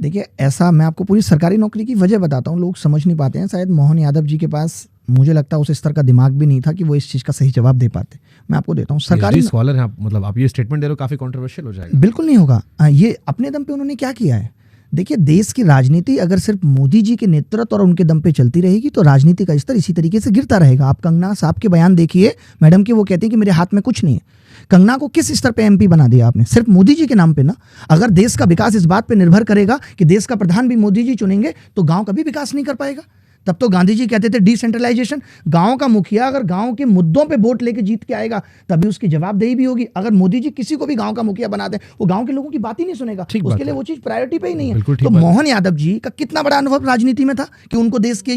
देखिए, ऐसा मैं आपको पूरी सरकारी नौकरी की वजह बताता हूँ, लोग समझ नहीं पाते हैं। शायद मोहन यादव जी के पास, मुझे लगता है, उस स्तर का दिमाग भी नहीं था कि वो इस चीज़ का सही जवाब दे पाते। मैं आपको देता हूँ, सरकारी स्कॉलर हैं आप, मतलब आप ये स्टेटमेंट दे रहे हो, काफ़ी कंट्रोवर्शियल हो जाएगा। बिल्कुल नहीं होगा। ये अपने दम पे उन्होंने क्या किया है। देखिए, देश की राजनीति अगर सिर्फ मोदी जी के नेतृत्व और उनके दम पे चलती रहेगी तो राजनीति का स्तर इसी तरीके से गिरता रहेगा। आप कंगना साहब के बयान देखिए, मैडम के, वो कहते हैं कि मेरे हाथ में कुछ नहीं है। कंगना को किस स्तर पे एमपी बना दिया आपने? सिर्फ मोदी जी के नाम पे ना। अगर देश का विकास इस बात पे निर्भर करेगा कि देश का प्रधान भी मोदी जी चुनेंगे तो गांव कभी विकास नहीं कर पाएगा। तब तो गांधी जी कहते थे डिसेंट्रलाइजेशन। गांव का मुखिया अगर गांव के मुद्दों पे वोट लेके जीत के आएगा तभी उसकी जवाबदेही भी होगी। अगर मोदी जी किसी को भी गांव का मुखिया बना दें, वो गांव के लोगों की बात ही नहीं सुनेगा, उसके लिए वो चीज प्रायोरिटी पे ही नहीं है। तो मोहन यादव जी का कितना बड़ा अनुभव राजनीति में था कि उनको देश के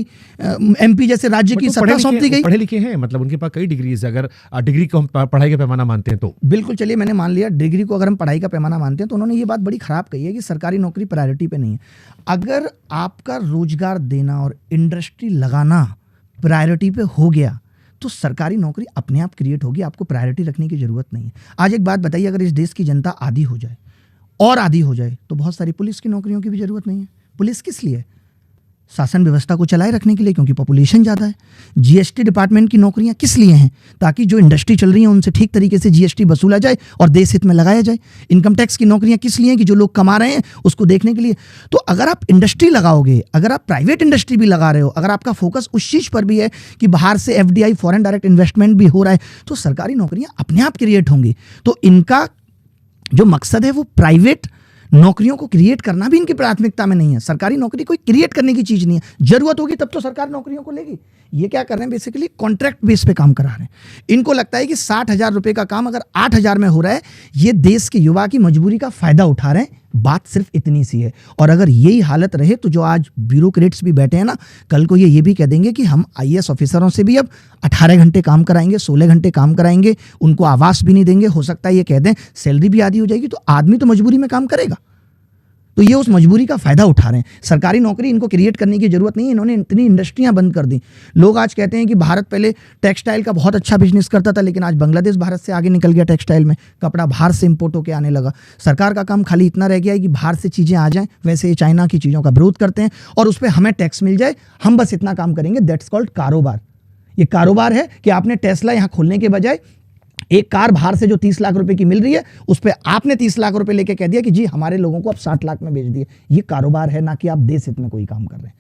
एमपी जैसे राज्य की सत्ता सौंप दी गई। पढ़े लिखे हैं, मतलब उनके पास कई डिग्रीज है। अगर डिग्री को हम पढ़ाई का पैमाना मानते हैं तो बिल्कुल, चलिए मैंने मान लिया डिग्री को अगर हम पढ़ाई का पैमाना मानते हैं, तो उन्होंने ये बात बड़ी खराब कही है कि सरकारी नौकरी प्रायोरिटी पे नहीं है। अगर आपका रोजगार देना और इंडस्ट्री लगाना प्रायोरिटी पे हो गया तो सरकारी नौकरी अपने आप क्रिएट होगी, आपको प्रायोरिटी रखने की जरूरत नहीं है। आज एक बात बताइए, अगर इस देश की जनता आदी हो जाए और आदी हो जाए तो बहुत सारी पुलिस की नौकरियों की भी जरूरत नहीं है। पुलिस किस लिए? शासन व्यवस्था को चलाए रखने के लिए, क्योंकि पॉपुलेशन ज़्यादा है। जीएसटी डिपार्टमेंट की नौकरियां किस लिए हैं? ताकि जो इंडस्ट्री चल रही है उनसे ठीक तरीके से जीएसटी वसूला जाए और देश हित में लगाया जाए। इनकम टैक्स की नौकरियां किस लिए हैं? कि जो लोग कमा रहे हैं उसको देखने के लिए। तो अगर आप इंडस्ट्री लगाओगे, अगर आप प्राइवेट इंडस्ट्री भी लगा रहे हो, अगर आपका फोकस उस चीज़ पर भी है कि बाहर से एफडीआई, फॉरेन डायरेक्ट इन्वेस्टमेंट भी हो रहा है, तो सरकारी नौकरियां अपने आप क्रिएट होंगी। तो इनका जो मकसद है वो प्राइवेट नौकरियों को क्रिएट करना भी इनकी प्राथमिकता में नहीं है। सरकारी नौकरी कोई क्रिएट करने की चीज नहीं है। जरूरत होगी तब तो सरकार नौकरियों को लेगी। ये क्या कर रहे हैं? बेसिकली कॉन्ट्रैक्ट बेस पे काम करा रहे हैं। इनको लगता है कि 60,000 रुपए का काम अगर 8,000 में हो रहा है, ये देश के युवा की मजबूरी का फायदा उठा रहे हैं। बात सिर्फ इतनी सी है। और अगर यही हालत रहे तो जो आज ब्यूरोक्रेट्स भी बैठे हैं ना, कल को ये भी कह देंगे कि हम आईएएस ऑफिसरों से भी अब 18 घंटे काम कराएंगे, 16 घंटे काम कराएंगे, उनको आवास भी नहीं देंगे। हो सकता है ये कह दें सैलरी भी आधी हो जाएगी। तो आदमी तो मजबूरी में काम करेगा। तो ये उस मजबूरी का फायदा उठा रहे हैं। सरकारी नौकरी इनको क्रिएट करने की जरूरत नहीं है। इन्होंने इतनी इंडस्ट्रियां बंद कर दी। लोग आज कहते हैं कि भारत पहले टेक्सटाइल का बहुत अच्छा बिजनेस करता था, लेकिन आज बांग्लादेश भारत से आगे निकल गया टेक्सटाइल में। कपड़ा बाहर से इंपोर्ट होकर आने लगा। सरकार का काम खाली इतना रह गया है कि बाहर से चीज़ें आ जाएं। वैसे ये चाइना की चीज़ों का विरोध करते हैं और उस पर हमें टैक्स मिल जाए, हम बस इतना काम करेंगे। दैट्स कॉल्ड कारोबार। ये कारोबार है कि आपने टेस्ला यहाँ खोलने के बजाय एक कार बाहर से जो 30 लाख रुपए की मिल रही है उस पे आपने 30 लाख रुपए लेके कह दिया कि जी हमारे लोगों को आप 60 लाख में बेच दिए। ये कारोबार है, ना कि आप देश हित में कोई काम कर रहे हैं।